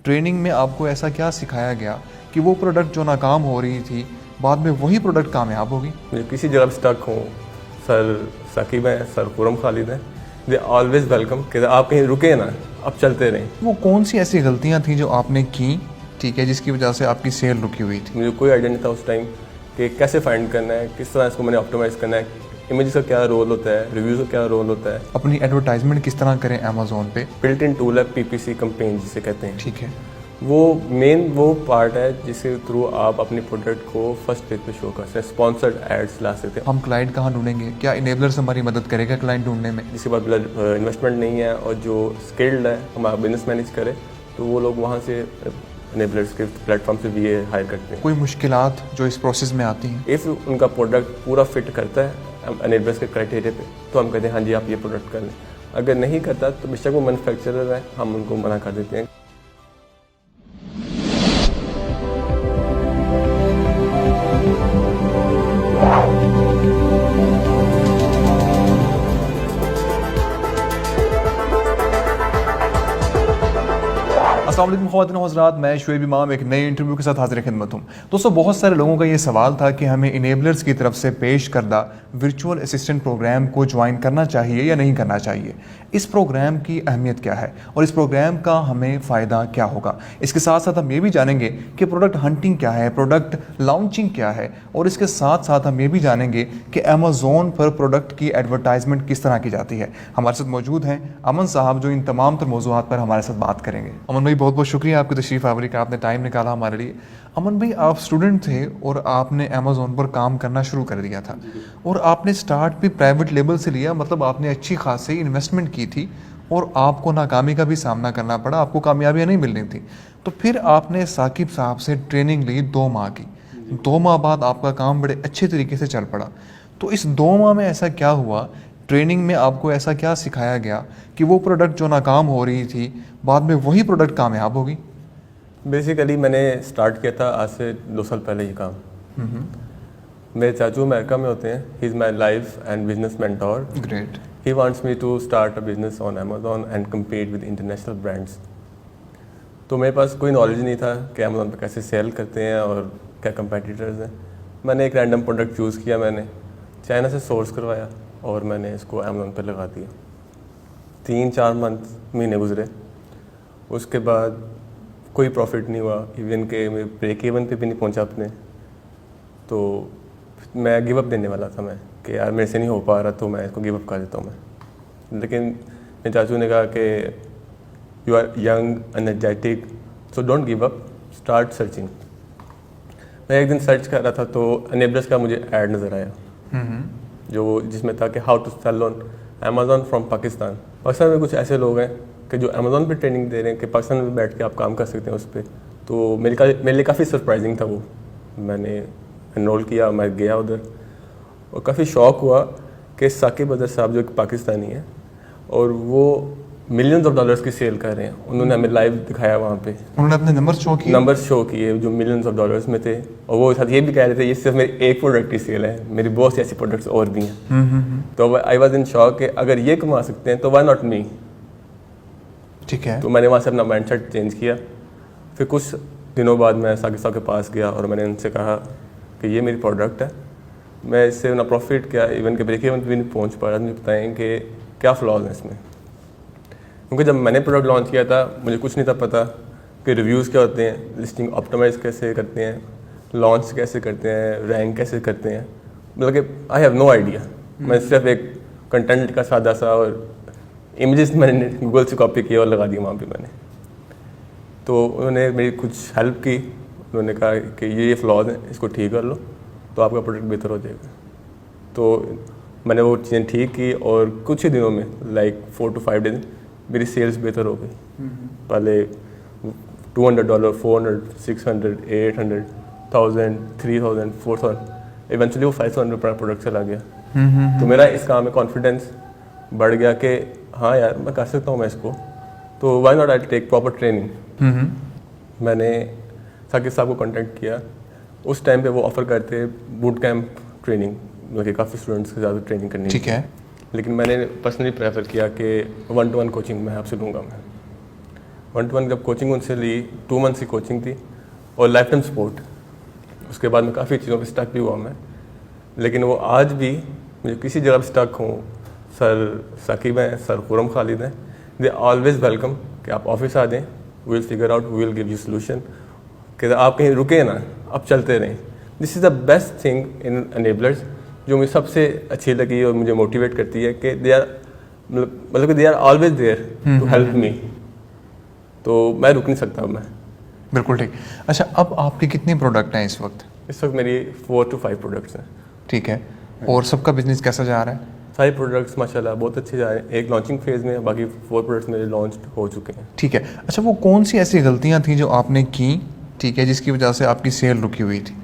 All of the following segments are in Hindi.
ट्रेनिंग में आपको ऐसा क्या सिखाया गया कि वो प्रोडक्ट जो नाकाम हो रही थी बाद में वही प्रोडक्ट कामयाब होगी? मुझे किसी जगह स्टक हूँ, सर साकिब हैं, सर खुरम खालिद हैं, दे ऑलवेज वेलकम कि आप कहीं रुके ना, आप चलते रहें। वो कौन सी ऐसी गलतियाँ थी जो आपने की, ठीक है, जिसकी वजह से आपकी सेल रुकी हुई थी? मुझे कोई आइडिया नहीं था उस टाइम कि कैसे फाइंड करना है, किस तरह इसको मैंने ऑप्टिमाइज़ करना है, इमेज का क्या रोल होता है, रिव्यूज़ का क्या रोल होता है, अपनी एडवर्टाइजमेंट किस तरह करें अमेज़ोन पे। बिल्ट इन टूल है PPC कैंपेन जिसे कहते हैं, ठीक है, वो मेन वो पार्ट है जिसके थ्रू आप अपने प्रोडक्ट को फर्स्ट पेज पे शो कर सकते हैं, स्पॉन्सर्ड एड्स ला सकते हैं। हम क्लाइंट कहाँ ढूंढेंगे? क्या इनेबलर्स हमारी मदद करेगा क्लाइंट ढूंढने में? जिसके बाद इन्वेस्टमेंट नहीं है और जो स्किल्ड है हमारा बिजनेस मैनेज करे, तो वो लोग वहाँ से इनेबलर्स के प्लेटफॉर्म से भी ये हायर करते हैं। कोई मुश्किलात जो इस प्रोसेस में आती हैं? इफ़ उनका प्रोडक्ट पूरा फिट करता है इनेबलर्स के क्राइटेरिया पे, तो हम कहते हैं हाँ जी आप ये प्रोडक्ट कर लें। अगर नहीं करता तो बेशक वो मैन्युफैक्चरर है, हम उनको मना कर देते हैं। अस्सलाम वालेकुम ख़वातीन व हज़रात, मैं शुएब इमाम एक नए इंटरव्यू के साथ हाजिर खिदमत हूँ। दोस्तों, बहुत सारे लोगों का ये सवाल था कि हमें इनेबलर्स की तरफ से पेश करदा वर्चुअल असिस्टेंट प्रोग्राम को ज्वाइन करना चाहिए या नहीं करना चाहिए। इस प्रोग्राम की अहमियत क्या है और इस प्रोग्राम का हमें फ़ायदा क्या होगा। इसके साथ साथ हम ये भी जानेंगे कि प्रोडक्ट हंटिंग क्या है, प्रोडक्ट लॉन्चिंग क्या है, और इसके साथ साथ हम ये भी जानेंगे कि अमेज़ोन पर प्रोडक्ट की एडवर्टाइजमेंट किस तरह की जाती है। हमारे साथ मौजूद हैं अमन साहब, जो इन तमाम तर मौज़ूआत पर हमारे साथ बात करेंगे। अमन भाई, बहुत बहुत शुक्रिया आपकी तशरीफ़ आवरी का, आपने टाइम निकाला हमारे लिए। अमन भाई, आप स्टूडेंट थे और आपने अमेज़ोन पर काम करना शुरू कर दिया था और आपने स्टार्ट भी प्राइवेट लेवल से लिया, मतलब आपने अच्छी खासी इन्वेस्टमेंट की थी और आपको नाकामी का भी सामना करना पड़ा, आपको कामयाबियाँ नहीं मिलनी थी। तो फिर आपने साकिब साहब से ट्रेनिंग ली 2 माह की। 2 माह बाद आपका काम बड़े अच्छे तरीके से चल पड़ा। तो इस 2 माह में ऐसा क्या हुआ, ट्रेनिंग में आपको ऐसा क्या सिखाया गया कि वो प्रोडक्ट जो नाकाम हो रही थी बाद में वही प्रोडक्ट कामयाब होगी? बेसिकली मैंने स्टार्ट किया था आज से 2 साल पहले ये काम। मेरे चाचू अमेरिका में होते हैं, he is my life and business mentor. Great. He wants me to start a business on Amazon and compete with international brands. तो मेरे पास कोई नॉलेज नहीं था कि अमेज़ॉन पर कैसे सेल करते हैं और क्या कंपेटिटर्स हैं। मैंने एक रैंडम प्रोडक्ट चूज़ किया, मैंने चाइना से सोर्स करवाया और मैंने इसको अमेज़ॉन पर लगा दिया। 3-4 महीने गुजरे, उसके बाद कोई प्रॉफिट नहीं हुआ, इवन के मैं ब्रेक इवन पे भी नहीं पहुंचा अपने। तो मैं गिव अप देने वाला था मैं कि यार मेरे से नहीं हो पा रहा, तो मैं इसको गिव अप कर देता हूँ मैं। लेकिन मेरे चाचू ने कहा कि you are young energetic, so don't give up, start searching. मैं एक दिन सर्च कर रहा था तो एनेबलर्स का मुझे ऐड नज़र आया, जो जिसमें था कि how to sell on Amazon from Pakistan. Pakistan में कुछ ऐसे लोग हैं कि जो अमेज़ॉन पे ट्रेनिंग दे रहे हैं कि पाकिस्तान में बैठ के आप काम कर सकते हैं उस पर। तो मेरे लिए काफ़ी सरप्राइजिंग था वो। मैंने एनरोल किया, मैं गया उधर और काफ़ी शौक हुआ कि साकिब अज़हर साहब जो एक पाकिस्तानी है और वो मिलियंस ऑफ डॉलर्स की सेल कर रहे हैं। उन्होंने हमें लाइव दिखाया, वहाँ पे उन्होंने अपने नंबर शो किए जो मिलियंस ऑफ डॉलर्स में थे, और वो साथ ये भी कह रहे थे ये सिर्फ मेरी एक प्रोडक्ट की सेल है, मेरी बहुत सी ऐसी प्रोडक्ट्स और भी हैं। तो आई वॉज इन शॉक कि अगर ये कमा सकते हैं तो वाई नॉट मी। ठीक है। तो मैंने वहाँ से अपना माइंडसेट चेंज किया। फिर कुछ दिनों बाद मैं साकिब साहब के पास गया और मैंने उनसे कहा कि ये मेरी प्रोडक्ट है, मैं इससे ना प्रॉफिट क्या इवन के ब्रेक इवन भी नहीं पहुँच पा रहा। मुझे बताएं कि क्या फ्लॉज हैं इसमें, क्योंकि जब मैंने प्रोडक्ट लॉन्च किया था मुझे कुछ नहीं था पता कि रिव्यूज़ क्या होते हैं, लिस्टिंग ऑप्टिमाइज़ कैसे करते हैं, लॉन्च कैसे करते हैं, रैंक कैसे करते हैं, मतलब कि आई हैव नो आइडिया। मैं सिर्फ एक कंटेंट का सादा सा और इमेजेस मैंने गूगल से कॉपी किया और लगा दिया वहाँ पे मैंने। तो उन्होंने मेरी कुछ हेल्प की, उन्होंने कहा कि ये फ्लॉज हैं, इसको ठीक कर लो तो आपका प्रोडक्ट बेहतर हो जाएगा। तो मैंने वो चीज़ें ठीक की और कुछ ही दिनों में लाइक 4 to 5 डेज मेरी सेल्स बेहतर हो गई। पहले $200, $400, $600, $800, $1000, $3000, $4000, इवेंचुअली वो $500 पर प्रोडक्ट चला गया। तो मेरा इस काम में कॉन्फिडेंस बढ़ गया कि हाँ यार मैं कर सकता हूँ मैं इसको, तो why not I take proper training. मैंने साकिब साहब को कांटेक्ट किया। उस टाइम पे वो ऑफ़र करते बूट कैंप ट्रेनिंग, मतलब कि काफ़ी स्टूडेंट्स के ज़्यादा ट्रेनिंग करनी। ठीक है। लेकिन मैंने पर्सनली प्रेफर किया कि 1-to-1 कोचिंग मैं आपसे लूँगा मैं। 1-to-1 जब कोचिंग उनसे ली, 2 मंथ्स की कोचिंग थी और लाइफ टाइम सपोर्ट। उसके बाद में काफ़ी चीज़ों पे स्टक भी हुआ मैं, लेकिन वो आज भी मुझे किसी जगह पे स्टक हूँ, सर साकिब हैं, सर खुरम खालिद हैं, दे ऑलवेज वेलकम कि आप ऑफिस आ जाएँ, we will figure out, we will give you solution, कि आप कहीं रुके ना, आप चलते रहें। This is the best thing in enablers जो मुझे सबसे अच्छी लगी और मुझे मोटिवेट करती है कि दे आर मतलब कि they are always there to help me, तो मैं रुक नहीं सकता मैं। बिल्कुल ठीक। अच्छा, अब आपके कितने प्रोडक्ट हैं इस वक्त? इस वक्त मेरी 4 to 5 प्रोडक्ट्स हैं। ठीक है, और सबका बिजनेस कैसा जा रहा है? सारे प्रोडक्ट्स माशाल्लाह बहुत अच्छे जा रहे हैं। एक लॉन्चिंग फेज़ में है, बाकी 4 प्रोडक्ट्स मेरे लॉन्च हो चुके हैं। ठीक है। अच्छा, वो कौन सी ऐसी गलतियाँ थी जो आपने की, ठीक है, जिसकी वजह से आपकी सेल रुकी हुई थी?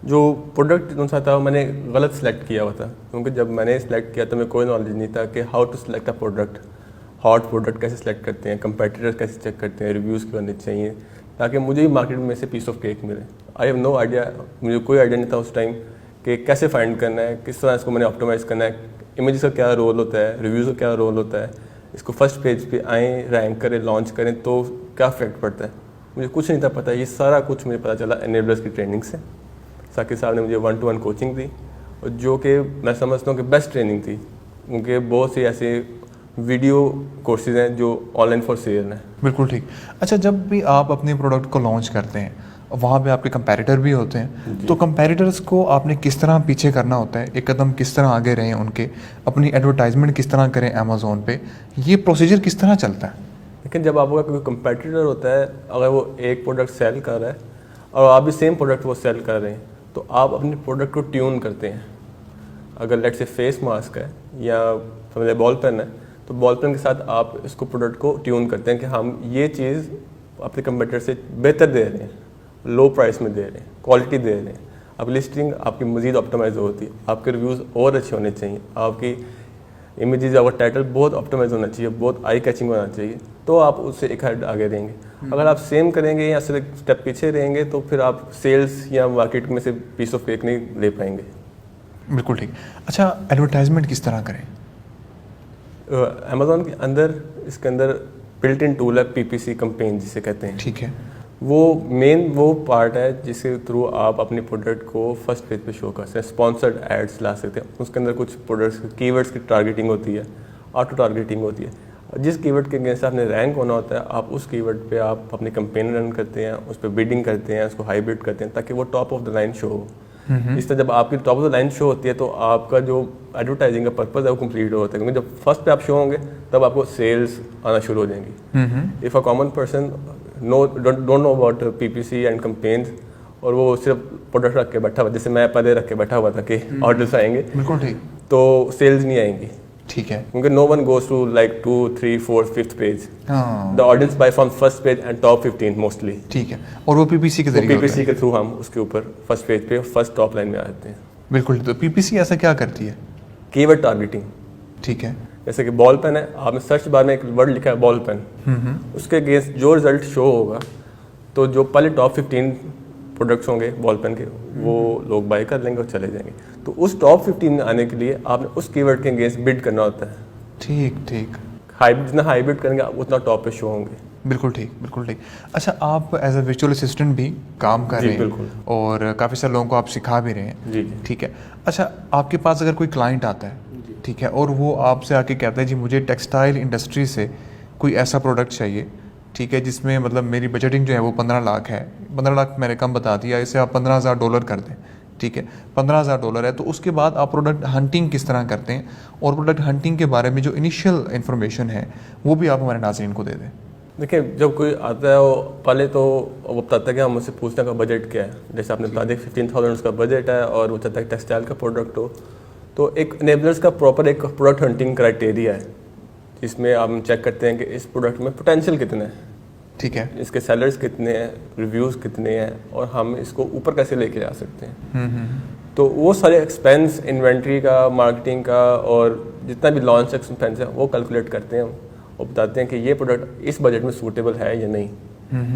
जो प्रोडक्ट कौन सा था मैंने गलत सेलेक्ट किया हुआ था, क्योंकि जब मैंने सेलेक्ट किया तो मेरे कोई नॉलेज नहीं था कि how to select a product, hot product कैसे सेलेक्ट करते हैं, कंपेटिटर्स कैसे चेक करते हैं, रिव्यूज़ करने चाहिए ताकि मुझे भी मार्केट में से पीस ऑफ केक मिले। आई हैव नो आइडिया, मुझे कोई आइडिया नहीं था उस टाइम कि कैसे फाइंड करना है, किस तरह इसको मैंने ऑप्टिमाइज़ करना है, इमेजेस का क्या रोल होता है, रिव्यूज़ का क्या रोल होता है, इसको फर्स्ट पेज पे आएँ, रैंक करें, लॉन्च करें तो क्या इफेक्ट पड़ता है, मुझे कुछ नहीं था पता। ये सारा कुछ मुझे पता चला एनेबलर्स की ट्रेनिंग से। साकिब साहब ने मुझे 1-to-1 कोचिंग दी और जो कि मैं समझता हूँ कि बेस्ट ट्रेनिंग थी, क्योंकि बहुत सी ऐसे वीडियो कोर्सेज हैं जो ऑनलाइन फॉर सेल हैं। बिल्कुल ठीक। अच्छा, जब भी आप अपने प्रोडक्ट को लॉन्च करते हैं, वहाँ पे आपके कंपैरेटर भी होते हैं, तो कंपैरेटर्स को आपने किस तरह पीछे करना होता है, एक कदम किस तरह आगे रहें उनके, अपनी एडवर्टाइजमेंट किस तरह करें अमेज़ोन पे, ये प्रोसीजर किस तरह चलता है? लेकिन जब आपका कोई कंपैटिटर होता है, अगर वो एक प्रोडक्ट सेल कर रहा है और आप भी सेम प्रोडक्ट वो सेल कर रहे हैं, तो आप अपने प्रोडक्ट को ट्यून करते हैं। अगर लेट से फेस मास्क है या समझे बॉल पेन है, तो बॉल पेन के साथ आप इसको प्रोडक्ट को ट्यून करते हैं कि हम ये चीज़ अपने कंपटीटर से बेहतर दे रहे हैं, लो प्राइस में दे रहे हैं, क्वालिटी दे रहे हैं। अब लिस्टिंग आपकी मज़ीद ऑप्टिमाइज होती है, आपके रिव्यूज़ और अच्छे होने चाहिए, आपकी इमेजेस और टाइटल बहुत ऑप्टिमाइज होना चाहिए, बहुत आई कैचिंग होना चाहिए, तो आप उससे एक हेड आगे रहेंगे। अगर आप सेम करेंगे या स्टेप पीछे रहेंगे तो फिर आप सेल्स या मार्केट में से पीस ऑफ केक नहीं ले पाएंगे। बिल्कुल ठीक। अच्छा, एडवर्टाइजमेंट किस तरह करें? अमेज़ॉन के अंदर इसके अंदर बिल्ट इन टूल है, PPC कैंपेन जिसे कहते हैं। ठीक है। वो मेन वो पार्ट है जिसके थ्रू आप अपने प्रोडक्ट को फर्स्ट पेज पे शो कर सकते हैं, स्पॉन्सर्ड एड्स ला सकते हैं। उसके अंदर कुछ प्रोडक्ट्स कीवर्ड्स की टारगेटिंग होती है, ऑटो टारगेटिंग होती है। जिस कीवर्ड के अगेंस्ट आपने रैंक होना होता है, आप उस कीवर्ड पे आप अपनी कैंपेन रन करते हैं, उस पर बिडिंग करते हैं, उसको हाई बिड करते हैं ताकि वो top of the line show हो। इस तरह जब आपकी top of the line show होती है तो आपका जो एडवर्टाइजिंग का पर्पज़ है वो कंप्लीट होता है, क्योंकि जब फर्स्ट पे आप शो होंगे तब आपको सेल्स आना शुरू हो जाएंगी। If a common person don't know about PPC and campaigns और वो सिर्फ प्रोडक्ट रख के बैठा हुआ, जैसे मैं पहले रख के बैठा हुआ था कि ऑर्डर्स आएंगे, बिल्कुल ठीक, तो सेल्स नहीं आएंगी। ठीक है, क्योंकि no one goes to like 2, 3, 4, 5th page. The audience buy from first page and top 15 mostly. ठीक है, और वो PPC के जरिए PPC के थ्रू हम उसके ऊपर फर्स्ट पेज पे फर्स्ट टॉप लाइन में आ जाते हैं। बिल्कुल। तो PPC ऐसा क्या करती है? Keyword targeting. ठीक है, जैसे कि बॉल पेन है, आपने सर्च बार में एक वर्ड लिखा है बॉल पेन, उसके अगेंस्ट जो रिजल्ट शो होगा तो जो पहले टॉप 15 प्रोडक्ट्स होंगे बॉल पेन के वो लोग बाय कर लेंगे और चले जाएंगे। तो उस टॉप 15 में आने के लिए आपने उस कीवर्ड के अगेंस्ट बिड करना होता है। ठीक ठीक, जितना हाई बिड करेंगे आप उतना टॉप पे शो होंगे। बिल्कुल ठीक, बिल्कुल ठीक। अच्छा, आप एज अ वर्चुअल असिस्टेंट भी काम कर रहे हैं और काफ़ी सारे लोगों को आप सिखा भी रहे हैं। जी, ठीक है। अच्छा, आपके पास अगर कोई क्लाइंट आता है, ठीक है, और वो आपसे आके कहता है जी मुझे टेक्सटाइल इंडस्ट्री से कोई ऐसा प्रोडक्ट चाहिए, ठीक है, जिसमें मतलब मेरी बजटिंग जो है वो 15 लाख है, 15 लाख मैंने कम बता दिया, इसे आप $15,000 कर दें, ठीक है, $15,000 है, तो उसके बाद आप प्रोडक्ट हंटिंग किस तरह करते हैं और प्रोडक्ट हंटिंग के बारे में जो इनिशियल इन्फॉर्मेशन है वो भी आप हमारे नाज़रीन को दे दें। देखिए, जब कोई आता है वो पहले तो वो बताता है कि हम मुझसे पूछने का बजट क्या है। जैसे आपने बता दिया 15,000 उसका बजट है और वो चाहता है टेक्सटाइल का प्रोडक्ट हो, तो एक एनेबलर्स का प्रॉपर एक प्रोडक्ट हंटिंग क्राइटेरिया है जिसमें हम चेक करते हैं कि इस प्रोडक्ट में पोटेंशियल कितना है, ठीक है, इसके सेलर्स कितने हैं, रिव्यूज़ कितने हैं और हम इसको ऊपर कैसे लेके जा सकते हैं। तो वो सारे एक्सपेंस इन्वेंट्री का, मार्केटिंग का और जितना भी लॉन्च एक्सपेंस है वो कैलकुलेट करते हैं और बताते हैं कि ये प्रोडक्ट इस बजट में सूटेबल है या नहीं।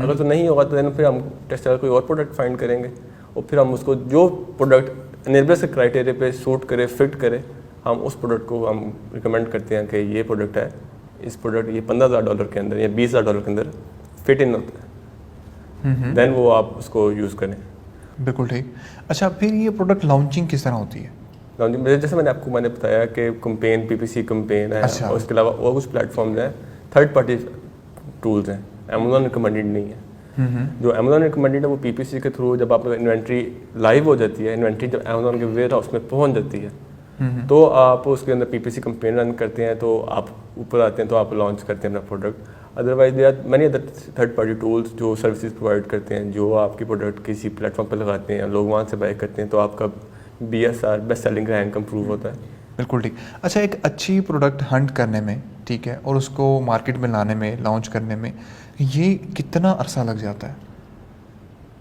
अगर तो नहीं होगा तो फिर हम टेक्सटाइल कोई और प्रोडक्ट फाइंड करेंगे और फिर हम उसको जो प्रोडक्ट एनेबलर्स के क्राइटेरिया पे सूट करे, फिट करे, हम उस प्रोडक्ट को हम रिकमेंड करते हैं कि ये प्रोडक्ट है, इस प्रोडक्ट ये $15,000 के अंदर या $20,000 के अंदर फिट इन होता है, देन वो आप उसको यूज़ करें। बिल्कुल ठीक। अच्छा, फिर ये प्रोडक्ट लॉन्चिंग किस तरह होती है? लॉन्चिंग जैसे मैंने बताया कि कैंपेन, पीपीसी कैंपेन है। अच्छा। और उसके अलावा और कुछ प्लेटफॉर्म्स हैं, थर्ड पार्टी टूल्स हैं, अमेजोन रिकमेंडेड नहीं है। जो अमेजोन रिकमेंडेड है वो पीपीसी के थ्रू जब आप इन्वेंट्री लाइव हो जाती है, इन्वेंट्री जब अमेजोन के वेयर हाउस में पहुंच जाती है, तो आप उसके अंदर पीपीसी कैंपेन रन करते हैं, तो आप ऊपर आते हैं, तो आप लॉन्च करते हैं अपना product. Otherwise there are many other third party tools जो सर्विसेज प्रोवाइड करते हैं, जो आपकी प्रोडक्ट किसी प्लेटफॉर्म पर लगाते हैं, लोग वहाँ से बाय करते हैं, तो आपका BSR best selling rank improve होता है। बिल्कुल ठीक। अच्छा, एक अच्छी प्रोडक्ट हंट करने में, ठीक है, और उसको मार्केट में लाने में, लॉन्च करने में ये कितना अरसा लग जाता है?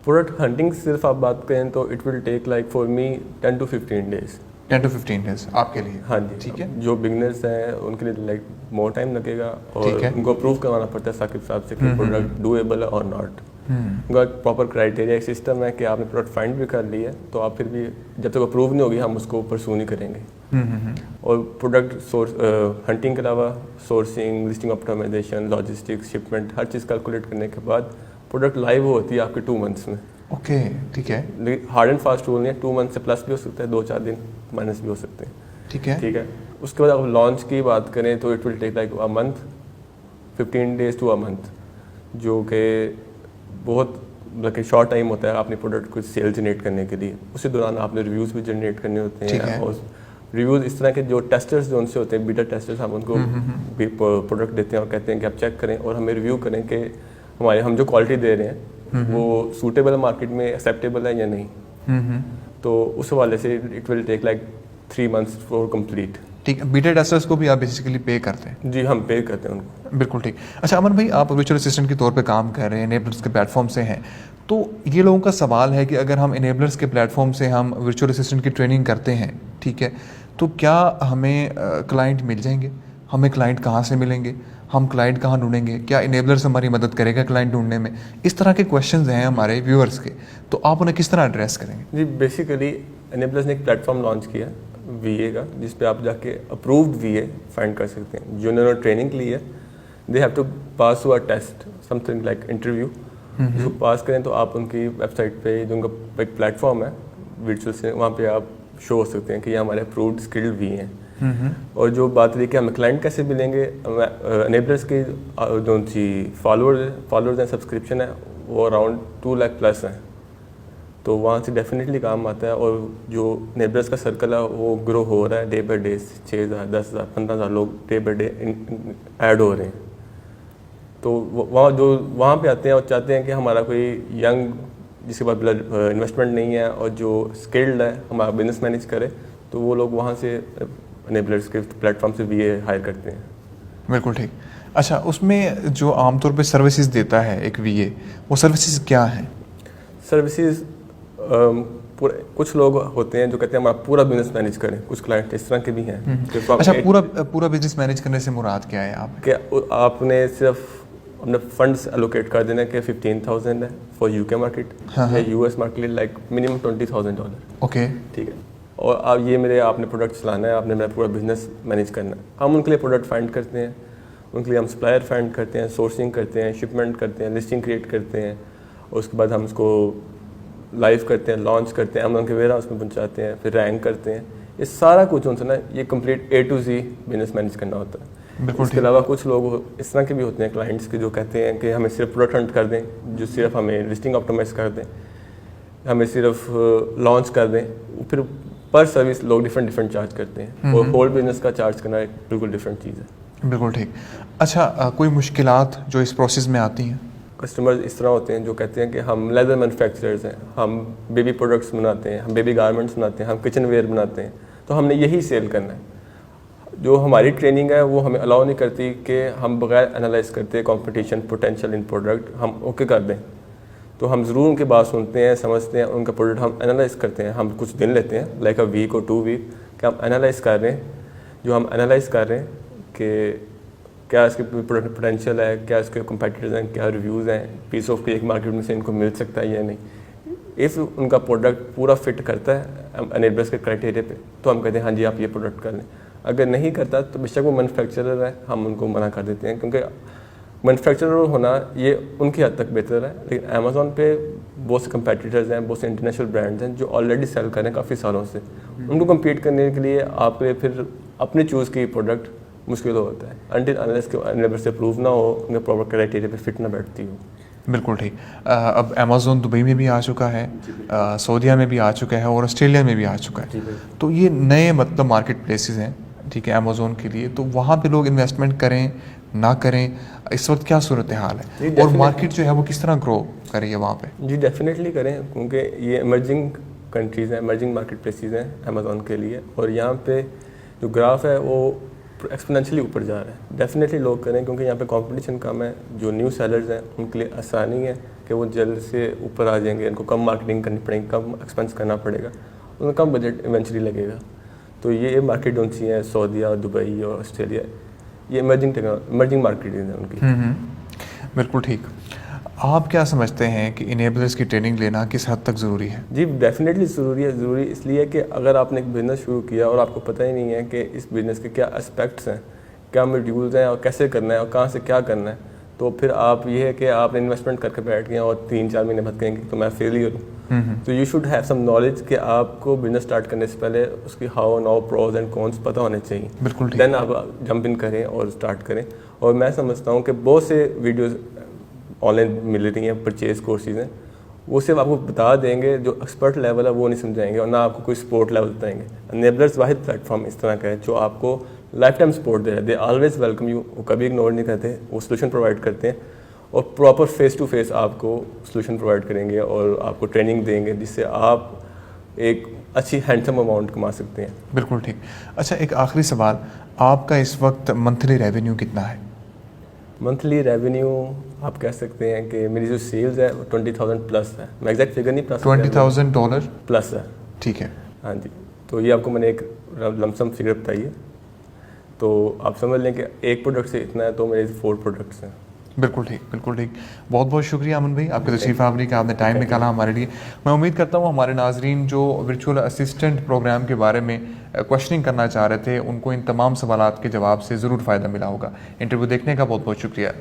प्रोडक्ट हंटिंग सिर्फ आप बात करें तो it will take like for me 10 to 15 days। 10 to 15 days आपके लिए? हाँ जी, ठीक है। जो बिगनर्स हैं उनके लिए लाइक मोर टाइम लगेगा, और ठीक है। उनको अप्रूव करवाना पड़ता है साकिब साहब से कि प्रोडक्ट डूएबल है और नॉट। उनका एक प्रॉपर क्राइटेरिया, एक सिस्टम है कि आपने प्रोडक्ट फाइंड भी कर लिया है, तो आप फिर भी जब तक अप्रूव नहीं होगी हम उसको परसू नहीं करेंगे। और प्रोडक्ट सोर्स हंटिंग के अलावा sourcing, listing optimisation, logistics, shipment, हर चीज़ कैलकुलेट करने के बाद प्रोडक्ट लाइव होती है आपके 2 months में। ओके, ठीक है। लेकिन हार्ड एंड फास्ट रूल नहीं है, 2 months से प्लस भी हो सकता है, 2-4 दिन माइनस भी हो सकते हैं। ठीक है। ठीक है। उसके बाद अगर लॉन्च की बात करें तो it will take like a month, 15 days to a month, जो कि बहुत मतलब कि शॉर्ट टाइम होता है अपने प्रोडक्ट को सेल जनरेट करने के लिए। उसी दौरान आपने रिव्यूज़ भी जनरेट करने होते हैं, और रिव्यूज़ इस तरह के जो टेस्टर्स जो उनसे होते हैं, बीटा टेस्टर्स, हम उनको प्रोडक्ट देते हैं और कहते हैं कि आप चेक करें और हमें रिव्यू करें कि हम जो क्वालिटी दे रहे हैं वो सूटेबल है, मार्केट में एक्सेप्टेबल है या नहीं। तो उस हवाले से it will take like 3 months for complete. ठीक है। बीटा टेस्टर्स को भी आप बेसिकली पे करते हैं? जी, हम पे करते हैं उनको। बिल्कुल ठीक। अच्छा अमन भाई, आप वर्चुअल असिस्टेंट के तौर पे काम कर रहे हैं, इनेबलर्स के प्लेटफॉर्म से हैं, तो ये लोगों का सवाल है कि अगर हम इनेबलर्स के प्लेटफॉर्म से हम वर्चुअल असिस्टेंट की ट्रेनिंग करते हैं, ठीक है, तो क्या हमें क्लाइंट मिल जाएंगे? हमें क्लाइंट कहाँ से मिलेंगे? हम क्लाइंट कहाँ ढूंढेंगे? क्या इनेबलर्स हमारी मदद करेगा क्लाइंट ढूंढने में? इस तरह के क्वेश्चंस हैं हमारे व्यूअर्स के, तो आप उन्हें किस तरह एड्रेस करेंगे? जी, बेसिकली इनेबलर्स ने एक प्लेटफॉर्म लॉन्च किया VA का, जिस पे आप जाके अप्रूव्ड VA फाइंड कर सकते हैं। जो उन्होंने ट्रेनिंग ली है, they have to pass through a test, something like interview. उसको पास करें तो आप उनकी वेबसाइट पे, जो उनका एक प्लेटफॉर्म है वर्चुअल से, वहाँ पे आप शो हो सकते हैं कि ये हमारे अप्रूव्ड स्किल्ड VA हैं। और जो बात रही कि हमें क्लाइंट कैसे मिलेंगे, इनेबलर्स के जो उनकी फॉलोअर्स हैं, सब्सक्रिप्शन है, वो अराउंड 2 लाख प्लस हैं, तो वहाँ से डेफिनेटली काम आता है। और जो इनेबलर्स का सर्कल है वो ग्रो हो रहा है डे बाई डे, 6,000, 10,000, 15,000 लोग डे बाई डे ऐड हो रहे हैं। तो वहाँ पे आते हैं और चाहते हैं कि हमारा कोई यंग जिसके पास इन्वेस्टमेंट नहीं है और जो स्किल्ड है हमारा बिजनेस मैनेज करे, तो वो लोग वहाँ से इनेबलर्स के प्लेटफॉर्म से VA हायर करते हैं। बिल्कुल ठीक। अच्छा, उसमें जो आमतौर पे सर्विसेज देता है एक VA, वो सर्विसेज क्या हैं? सर्विसेज कुछ लोग होते हैं जो कहते हैं हमारा पूरा बिजनेस मैनेज करें, कुछ क्लाइंट इस तरह के भी हैं। अच्छा, पूरा बिजनेस मैनेज करने से मुराद क्या है आप? क्या आपने सिर्फ अपने फंड्स एलोकेट कर देना कि 15,000 है फॉर UK मार्केट या US market, like minimum $20,000। Okay, ठीक है। और आप ये आपने प्रोडक्ट चलाना है, आपने मेरा पूरा बिजनेस मैनेज करना है। हम उनके लिए प्रोडक्ट फाइंड करते हैं, उनके लिए हम सप्लायर फाइंड करते हैं, सोर्सिंग करते हैं, शिपमेंट करते हैं, लिस्टिंग क्रिएट करते हैं, और उसके बाद हम उसको लाइव करते हैं, लॉन्च करते हैं, हम उनके वेयर हाउस में पहुंचाते हैं, फिर रैंक करते हैं। ये सारा कुछ उनसे ना, ये complete A to Z business manage करना होता है। इसके अलावा कुछ लोग इस तरह के भी होते हैं क्लाइंट्स के, जो कहते हैं कि हमें सिर्फ प्रोडक्ट हंट कर दें, जो सिर्फ हमें लिस्टिंग ऑप्टिमाइज कर दें, हमें सिर्फ लॉन्च कर दें। फिर पर सर्विस लोग डिफरेंट चार्ज करते हैं, और होल बिजनेस का चार्ज करना एक बिल्कुल डिफरेंट चीज़ है। बिल्कुल ठीक। अच्छा, कोई मुश्किलात जो इस प्रोसेस में आती हैं? कस्टमर्स इस तरह होते हैं जो कहते हैं कि हम लेदर मैन्युफैक्चरर्स हैं, हम बेबी प्रोडक्ट्स बनाते हैं, हम बेबी गारमेंट्स बनाते हैं, हम किचन वेयर बनाते हैं, तो हमने यही सेल करना है। जो हमारी ट्रेनिंग है वो हमें अलाउ नहीं करती कि हम बगैर एनालाइज करते कंपटीशन पोटेंशियल इन प्रोडक्ट हम ओके कर दें। तो हम ज़रूर उनकी बात सुनते हैं, समझते हैं, उनका प्रोडक्ट हम एनालाइज करते हैं। हम कुछ दिन लेते हैं, लाइक अ वीक और 2 वीक, कि हम एनालाइज कर रहे हैं। जो हम एनालाइज कर रहे हैं कि क्या इसके प्रोडक्ट पोटेंशियल है, क्या इसके कंपेटिटर्स हैं, क्या रिव्यूज़ हैं, पीस ऑफ केक मार्केट में से इनको मिल सकता है या नहीं। इफ़ उनका प्रोडक्ट पूरा फिट करता है इनेबलर्स के क्राइटेरिया पे, तो हम कहते हैं हाँ जी आप ये प्रोडक्ट कर लें। अगर नहीं करता तो बेशक वो मैन्युफैक्चरर है, हम उनको मना कर देते हैं, क्योंकि मैन्युफैक्चरर होना ये उनकी हद तक बेहतर है, लेकिन अमेज़ॉन पे बहुत से कंपेटिटर्स हैं, बहुत से इंटरनेशनल ब्रांड्स हैं जो ऑलरेडी सेल कर रहे हैं काफ़ी सालों से। उनको कम्पीट करने के लिए आपके लिए फिर अपने चूज़ की प्रोडक्ट मुश्किल होता है अनटिल अनलेस के अनलेबर से प्रूव ना हो, उनके प्रॉपर क्राइटेरिया पे फिट ना बैठती हो। बिल्कुल ठीक। अब अमेज़ॉन दुबई में भी आ चुका है, सऊदीया में भी आ चुका है और ऑस्ट्रेलिया में भी आ चुका है। तो ये नए मतलब मार्केट प्लेसेस हैं, ठीक है, अमेज़ॉन के लिए। तो वहाँ पे लोग इन्वेस्टमेंट करें ना करें, इस वक्त क्या सूरत हाल है और मार्केट जो है वो किस तरह ग्रो करेगी वहाँ पे? जी डेफिनेटली करें, क्योंकि ये इमर्जिंग कंट्रीज़ हैं, इमर्जिंग मार्केट प्लेसेस हैं अमेज़ॉन के लिए, और यहाँ पे जो ग्राफ है वो एक्सपोनेंशियली ऊपर जा रहा है। डेफिनेटली लोग करें, क्योंकि यहाँ पे कंपटीशन कम है। जो न्यू सेलर्स हैं उनके लिए आसानी है कि वो जल्द से ऊपर आ जाएंगे, इनको कम मार्केटिंग करनी पड़ेगी, कम एक्सपेंस करना पड़ेगा, उनका कम बजट इवेंचुअली लगेगा। तो ये मार्केट जो सी हैं सऊदीया, दुबई और ऑस्ट्रेलिया, ये इमर्जिंग मार्केट हैं उनकी। बिल्कुल ठीक। आप क्या समझते हैं कि इनेबलर्स की ट्रेनिंग लेना किस हद तक ज़रूरी है? जी डेफिनेटली ज़रूरी है। ज़रूरी इसलिए कि अगर आपने एक बिज़नेस शुरू किया और आपको पता ही नहीं है कि इस बिज़नेस के क्या एस्पेक्ट्स हैं, क्या मॉड्यूल्स हैं और कैसे करना है और कहाँ से क्या करना है, तो फिर आप ये है कि आपने इन्वेस्टमेंट करके बैठ गए और 3-4 महीने बाद कहेंगे तो मैं फेलियर हूँ। तो you should have some knowledge कि आपको बिजनेस स्टार्ट करने से पहले उसकी how now pros and cons पता होने चाहिए। बिल्कुल ठीक। देन आप जंप इन करें और स्टार्ट करें। और मैं समझता हूँ कि बहुत से वीडियोज़ ऑनलाइन मिल रही हैं, परचेज कोर्सेज हैं, वो सिर्फ आपको बता देंगे, जो एक्सपर्ट लेवल है वो नहीं समझाएंगे और ना आपको कोई सपोर्ट लेवल बताएंगे। एनेबलर्स वाहिद प्लेटफॉर्म इस तरह का है जो आपको लाइफ टाइम सपोर्ट दे रहे हैं। दे ऑलवेज वेलकम यू, वो कभी इग्नोर नहीं करते, वो सोल्यूशन प्रोवाइड करते हैं और प्रॉपर फेस टू फेस आपको सोल्यूशन प्रोवाइड करेंगे और आपको ट्रेनिंग देंगे, जिससे आप एक अच्छी हैंडसम अमाउंट कमा सकते हैं। बिल्कुल ठीक। अच्छा, एक आखिरी सवाल, आपका इस वक्त मंथली रेवेन्यू कितना है? मंथली रेवेन्यू आप कह सकते हैं कि मेरी जो सेल्स है वो 20,000 प्लस है। मैं एग्जैक्ट फिगर नहीं प्लस $20,000 प्लस है। ठीक है। हाँ जी, तो ये आपको मैंने एक लमसम फिगर बताई है, तो आप समझ लें कि एक प्रोडक्ट से इतना है, तो मेरे 4 प्रोडक्ट्स हैं। बिल्कुल ठीक, बिल्कुल ठीक। बहुत बहुत शुक्रिया अमन भाई, आपके तशरीफ़ आवरी का, आपने टाइम निकाला हमारे लिए। मैं उम्मीद करता हूँ हमारे नाजरीन जो वर्चुअल असिस्टेंट प्रोग्राम के बारे में क्वेश्चनिंग करना चाह रहे थे, उनको इन तमाम सवालात के जवाब से ज़रूर फ़ायदा मिला होगा। इंटरव्यू देखने का बहुत बहुत शुक्रिया।